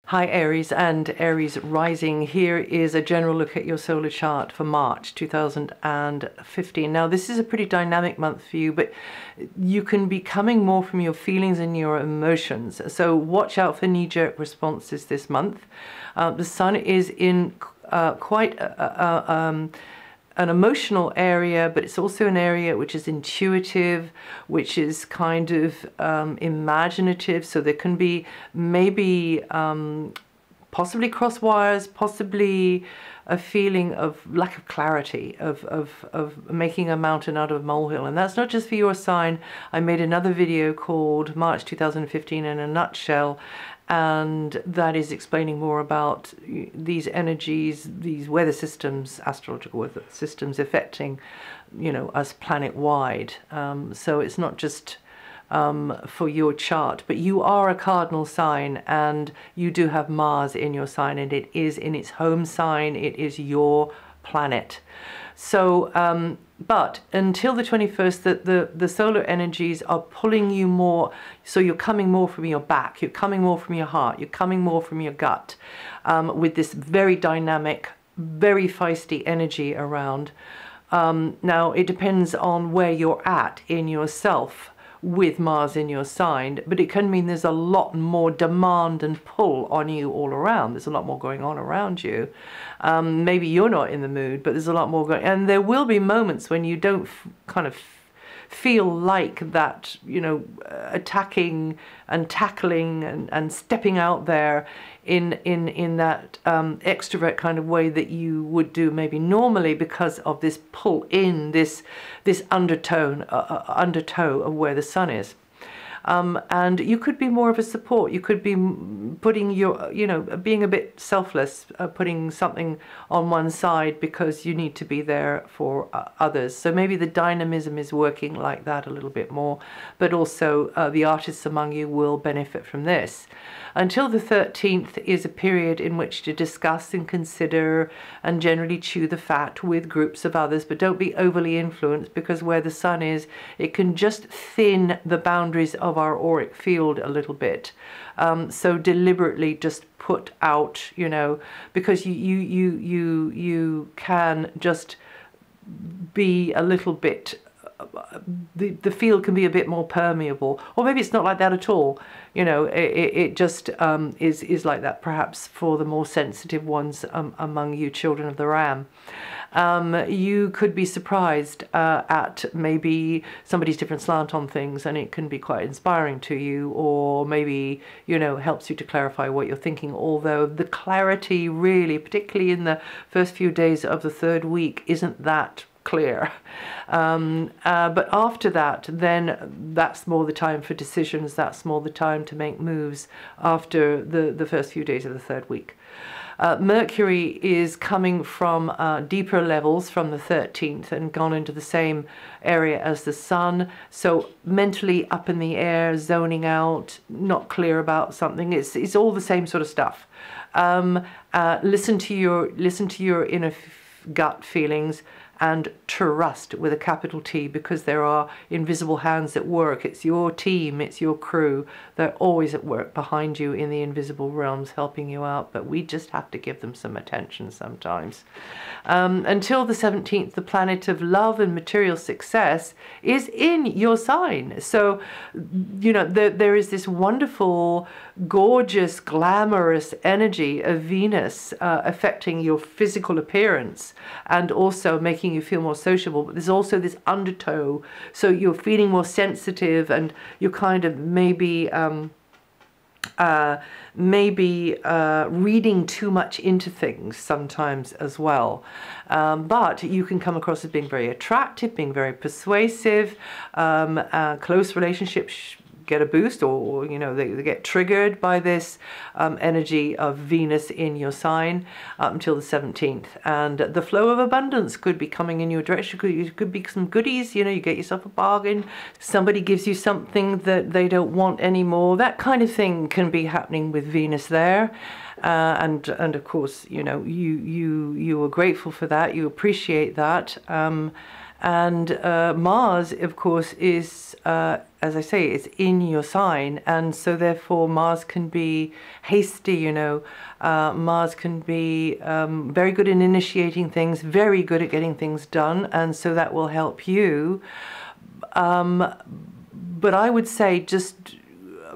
Hi Aries and Aries rising. Here is a general look at your solar chart for March 2015. Now this is a pretty dynamic month for you, but you can be coming more from your feelings and your emotions. So watch out for knee-jerk responses this month. The sun is in quite an emotional area, but it's also an area which is intuitive, which is kind of imaginative. So there can be maybe possibly cross wires, possibly a feeling of lack of clarity, of making a mountain out of a molehill. And that's not just for your sign. I made another video called March 2015 in a nutshell, and that is explaining more about these energies, these weather systems, astrological weather systems affecting, you know, us planet-wide. So it's not just for your chart, but you are a cardinal sign and you do have Mars in your sign, and it is in its home sign. It is your planet. So but until the 21st, the solar energies are pulling you more, so you're coming more from your back, you're coming more from your heart, you're coming more from your gut, with this very dynamic, very feisty energy around. Now it depends on where you're at in yourself with Mars in your sign, but it can mean there's a lot more demand and pull on you all around. There's a lot more going on around you. Maybe you're not in the mood, but there's a lot more going, and there will be moments when you don't kind of feel like that, you know, attacking and tackling and stepping out there in that extrovert kind of way that you would do maybe normally, because of this pull in, this undertow of where the sun is. And you could be more of a support. You could be putting your, you know, being a bit selfless, putting something on one side because you need to be there for others. So maybe the dynamism is working like that a little bit more, but also the artists among you will benefit from this. Until the 13th is a period in which to discuss and consider and generally chew the fat with groups of others, but don't be overly influenced, because where the sun is, it can just thin the boundaries of our auric field a little bit. So deliberately just put out, you know, because you can just be a little bit, the field can be a bit more permeable, or maybe it's not like that at all. You know, it just is like that perhaps for the more sensitive ones among you children of the Ram. You could be surprised at maybe somebody's different slant on things, and it can be quite inspiring to you, or maybe, you know, helps you to clarify what you're thinking, although the clarity really, particularly in the first few days of the third week, isn't that clear. But after that, then that's more the time for decisions, that's more the time to make moves after the first few days of the third week. Mercury is coming from deeper levels from the 13th and gone into the same area as the sun, so mentally up in the air, zoning out, not clear about something. It's all the same sort of stuff. Listen to your inner gut feelings, and trust with a capital T, because there are invisible hands at work. It's your team, it's your crew. They're always at work behind you in the invisible realms, helping you out, but we just have to give them some attention sometimes. Until the 17th, the planet of love and material success is in your sign. So, you know, there is this wonderful, gorgeous, glamorous energy of Venus affecting your physical appearance and also making you feel more sociable, but there's also this undertow, so you're feeling more sensitive and you're kind of maybe reading too much into things sometimes as well. But you can come across as being very attractive, being very persuasive. Close relationships get a boost, or you know, they get triggered by this energy of Venus in your sign up until the 17th. And the flow of abundance could be coming in your direction. It could be some goodies, you know, you get yourself a bargain, somebody gives you something that they don't want anymore. That kind of thing can be happening with Venus there. And of course, you know, you are grateful for that, you appreciate that. And Mars, of course, is, as I say, it's in your sign. And so therefore Mars can be hasty, you know. Mars can be very good in initiating things, very good at getting things done. And so that will help you. But I would say just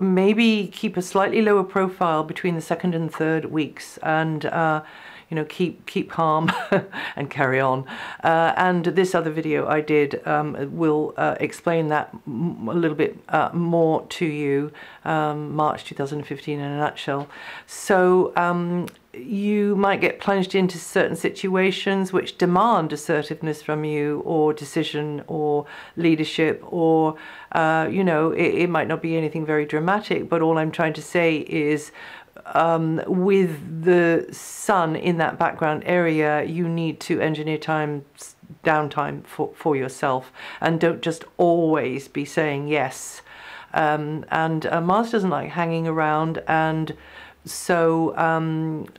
maybe keep a slightly lower profile between the 2nd and 3rd weeks, and you know, keep calm and carry on. And this other video I did will explain that a little bit more to you. March 2015 in a nutshell. So you might get plunged into certain situations which demand assertiveness from you, or decision, or leadership, or you know, it might not be anything very dramatic, but all I'm trying to say is with the sun in that background area, you need to engineer downtime for yourself, and don't just always be saying yes. And Mars doesn't like hanging around, and so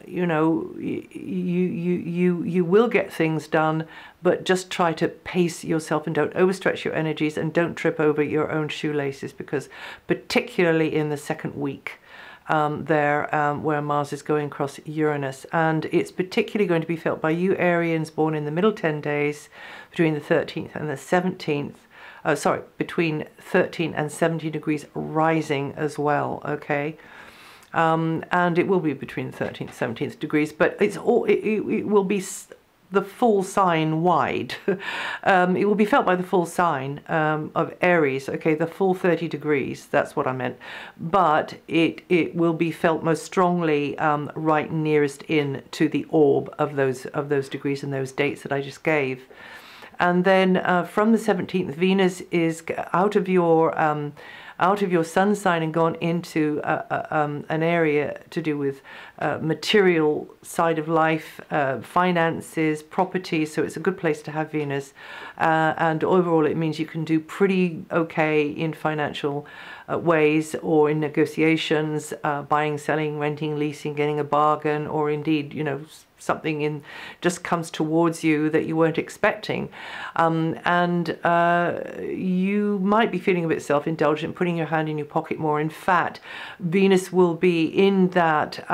you know, you will get things done, but just try to pace yourself and don't overstretch your energies, and don't trip over your own shoelaces, because particularly in the 2nd week where Mars is going across Uranus, and it's particularly going to be felt by you Arians born in the middle 10 days between the 13th and the 17th. Sorry, between 13 and 17 degrees rising as well, okay? And it will be between 13th and 17th degrees, but it's all, it will be the full sign wide. It will be felt by the full sign of Aries, okay, the full 30 degrees, that's what I meant. But it will be felt most strongly right nearest in to the orb of those degrees and those dates that I just gave. And then from the 17th, Venus is out of your sun sign and gone into an area to do with material side of life, finances, property. So it's a good place to have Venus. And overall, it means you can do pretty okay in financial ways, or in negotiations, buying, selling, renting, leasing, getting a bargain, or indeed, you know, something just comes towards you that you weren't expecting. And you might be feeling a bit self-indulgent, putting your hand in your pocket more. In fact, Venus will be in that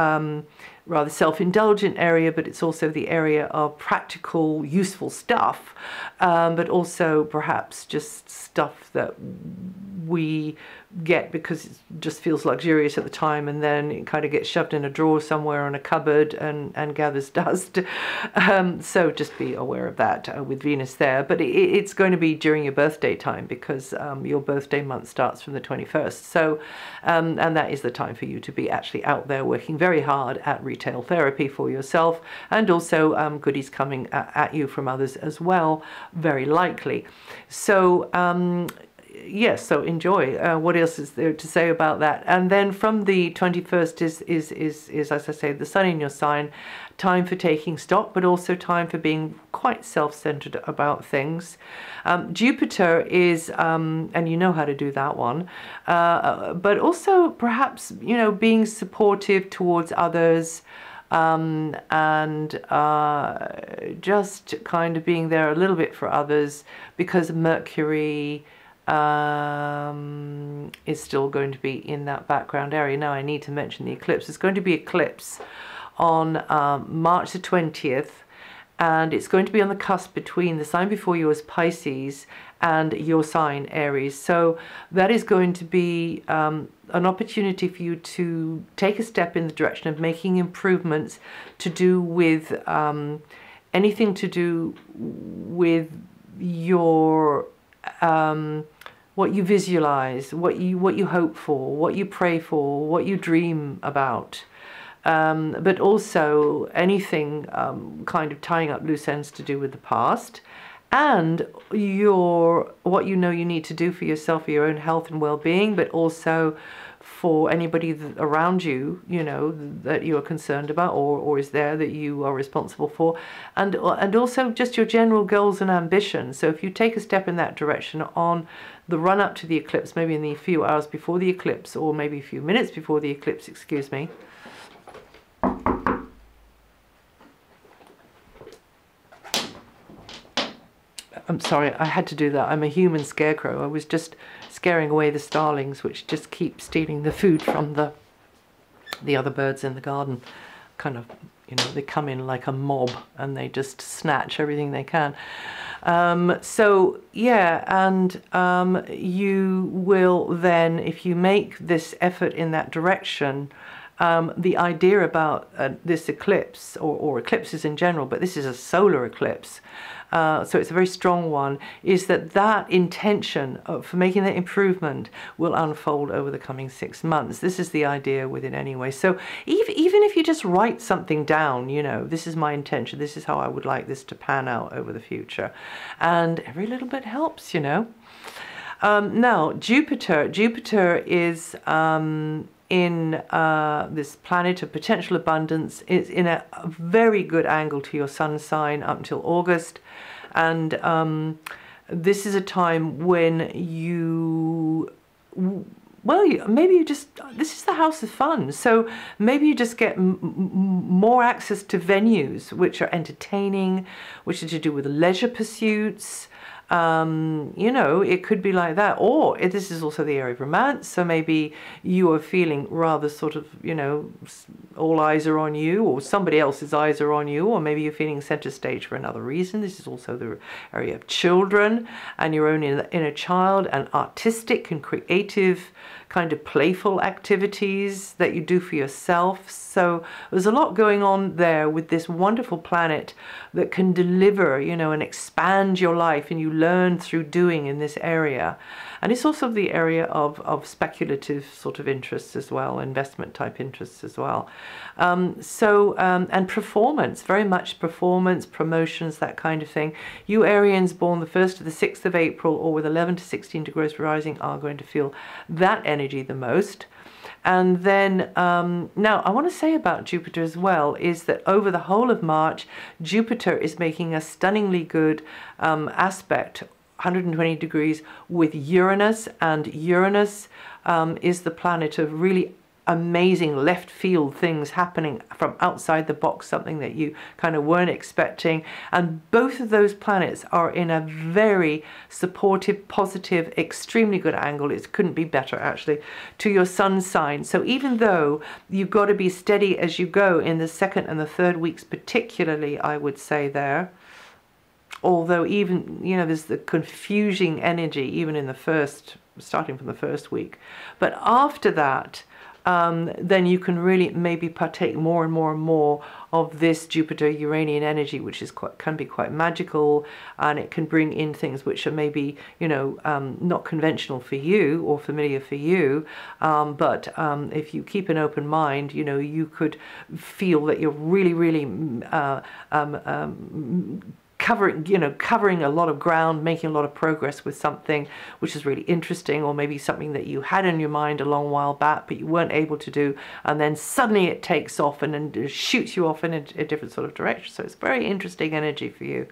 rather self-indulgent area, but it's also the area of practical, useful stuff, but also perhaps just stuff that we get because it just feels luxurious at the time, and then it kind of gets shoved in a drawer somewhere in a cupboard and gathers dust. So just be aware of that with Venus there. But it's going to be during your birthday time, because your birthday month starts from the 21st. So, and that is the time for you to be actually out there working very hard at retail therapy for yourself, and also goodies coming at you from others as well, very likely. So yes, so enjoy. What else is there to say about that? And then from the 21st is as I say, the sun in your sign, time for taking stock, but also time for being quite self-centered about things. Jupiter is, and you know how to do that one, but also perhaps, you know, being supportive towards others, and just kind of being there a little bit for others, because Mercury is still going to be in that background area. Now I need to mention the eclipse. It's going to be eclipse on March the 20th, and it's going to be on the cusp between the sign before you as Pisces and your sign Aries. So that is going to be an opportunity for you to take a step in the direction of making improvements to do with anything to do with your what you visualize, what you hope for, what you pray for, what you dream about, but also anything kind of tying up loose ends to do with the past, and what you know you need to do for yourself, for your own health and well-being, but also for anybody around you, you know, that you are concerned about, or is there that you are responsible for, and also just your general goals and ambitions. So if you take a step in that direction on the run up to the eclipse, maybe in the few hours before the eclipse, or maybe a few minutes before the eclipse, excuse me, I'm sorry, I had to do that. I'm a human scarecrow. I was just scaring away the starlings, which just keep stealing the food from the other birds in the garden. Kind of, you know, they come in like a mob and they just snatch everything they can. So yeah, and you will then, if you make this effort in that direction, the idea about this eclipse, or eclipses in general, but this is a solar eclipse, so it's a very strong one, is that that intention for making that improvement will unfold over the coming 6 months. This is the idea with it anyway. So even if you just write something down, you know, this is my intention, this is how I would like this to pan out over the future. And every little bit helps, you know. Now, Jupiter is in this planet of potential abundance. Is in a very good angle to your sun sign up until August, and this is a time when you, well, maybe you just, this is the house of fun, so maybe you just get more access to venues which are entertaining, which are to do with leisure pursuits. You know, it could be like that. Or this is also the area of romance, so maybe you are feeling rather sort of, you know, all eyes are on you, or somebody else's eyes are on you, or maybe you're feeling center stage for another reason. This is also the area of children and your own inner child, and artistic and creative kind of playful activities that you do for yourself. So there's a lot going on there with this wonderful planet that can deliver, you know, and expand your life, and you learn through doing in this area. And it's also the area of speculative sort of interests as well, investment type interests as well. And performance, very much performance, promotions, that kind of thing. You Arians born the 1st to the 6th of April, or with 11 to 16 degrees rising, are going to feel that energy the most. And then now I want to say about Jupiter as well is that over the whole of March, Jupiter is making a stunningly good aspect, 120 degrees, with Uranus, and Uranus is the planet of really amazing left field things happening from outside the box, something that you kind of weren't expecting. And both of those planets are in a very supportive, positive, extremely good angle. It couldn't be better actually, to your sun sign. So even though you've got to be steady as you go in the 2nd and the 3rd weeks particularly, I would say there, although even, you know, there's the confusing energy even in the first, starting from the 1st week. But after that, then you can really maybe partake more and more and more of this Jupiter-Uranian energy, which is can be quite magical, and it can bring in things which are maybe, you know, not conventional for you or familiar for you, but if you keep an open mind, you know, you could feel that you're really, really covering a lot of ground, making a lot of progress with something which is really interesting, or maybe something that you had in your mind a long while back but you weren't able to do, and then suddenly it takes off and then shoots you off in a different sort of direction. So it's very interesting energy for you.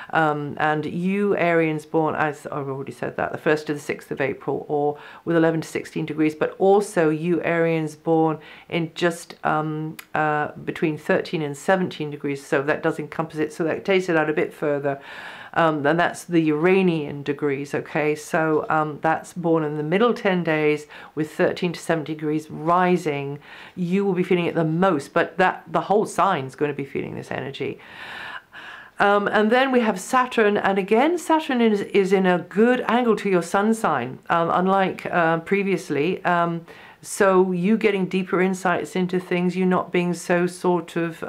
And you Arians born, as I've already said that, the 1st to the 6th of April, or with 11 to 16 degrees, but also you Arians born in just between 13 and 17 degrees, so that does encompass it, so that takes it out a bit further. And that's the Uranian degrees, okay? So that's born in the middle 10 days with 13 to 17 degrees rising. You will be feeling it the most, but the whole sign's going to be feeling this energy. And then we have Saturn, and again Saturn is in a good angle to your sun sign, unlike previously. So you getting deeper insights into things, you not being so sort of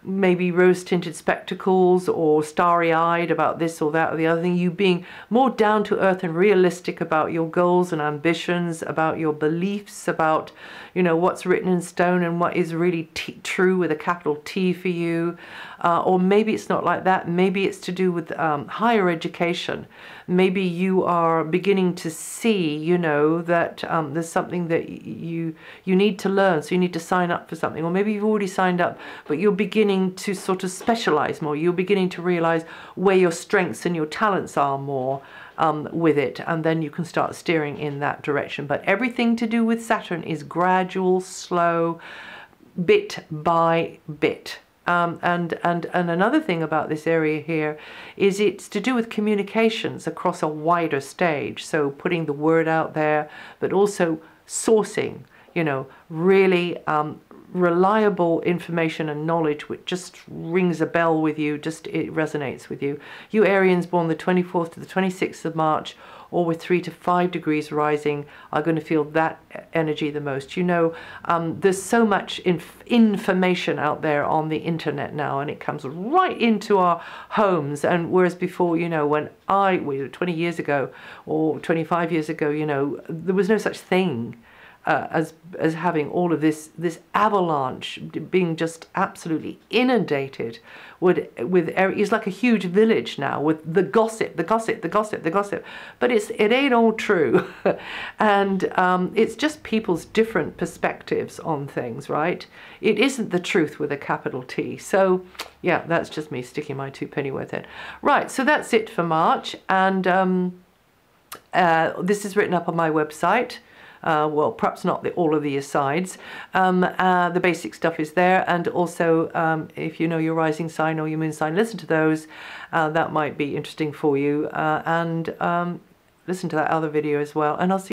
maybe rose-tinted spectacles or starry-eyed about this or that or the other thing, you being more down to earth and realistic about your goals and ambitions, about your beliefs, about, you know, what's written in stone and what is really true with a capital T for you. Or maybe it's not like that. Maybe it's to do with higher education. Maybe you are beginning to see, you know, that there's something that you need to learn, so you need to sign up for something. Or maybe you've already signed up, but you're beginning to sort of specialize more. You're beginning to realize where your strengths and your talents are more with it, and then you can start steering in that direction. But everything to do with Saturn is gradual, slow, bit by bit. And another thing about this area here is it's to do with communications across a wider stage. So putting the word out there, but also sourcing, you know, really reliable information and knowledge which just rings a bell with you, just it resonates with you. You Arians born the 24th to the 26th of March, or with 3 to 5 degrees rising, are going to feel that energy the most. You know, there's so much information out there on the internet now, and it comes right into our homes. And whereas before, you know, when 20 years ago or 25 years ago, you know, there was no such thing as having all of this avalanche, being just absolutely inundated with it's like a huge village now with the gossip. But it ain't all true, and it's just people's different perspectives on things, right? It isn't the truth with a capital T. So yeah, that's just me sticking my 2 penny worth in. Right, so that's it for March, and this is written up on my website. Well, perhaps not all of the asides. The basic stuff is there, and also if you know your rising sign or your moon sign, listen to those. That might be interesting for you, and listen to that other video as well. And I'll see